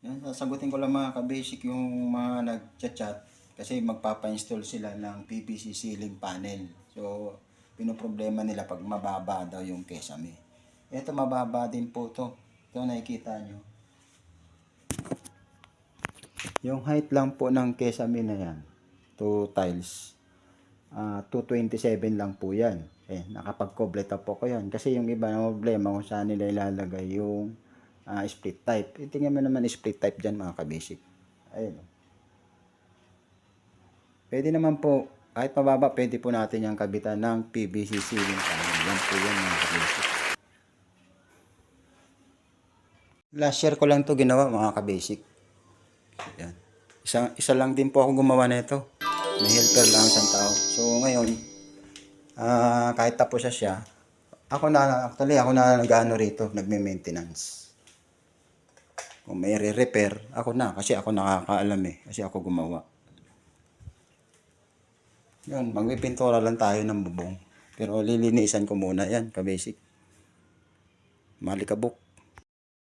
Yan, sasagutin ko lang mga ka-basic yung mga nag-chat kasi magpapa-install sila ng PVC ceiling panel. So, pinoproblema nila pag mababa daw yung kesame. Ito mababa din po to. Ito nakikita nyo. Yung height lang po ng kesame na yan, 2 tiles, 227 lang po yan. Nakapag-complete po ko yan. Kasi yung iba na problema kung saan nila ilalagay yung split type. Tingnan mo naman split type dyan mga ka-basic. Ayun. Pwede naman po, kahit mababa, pwede po natin yung kabitan ng PVC ceiling panel. Yan po yan mga ka-basic. Last year ko lang to ginawa mga ka-basic. Yan. Isa lang din po ako gumawa nito. May helper lang isang tao. So ngayon, kahit tapos siya, ako na nag-ano rito, nagme-maintenance. Kung may re-repair, ako na kasi ako nakakaalam kasi ako gumawa. Yan, magpipintura lang tayo ng bubong. Pero lilinisan ko muna yan, ka-basic. Malikabok.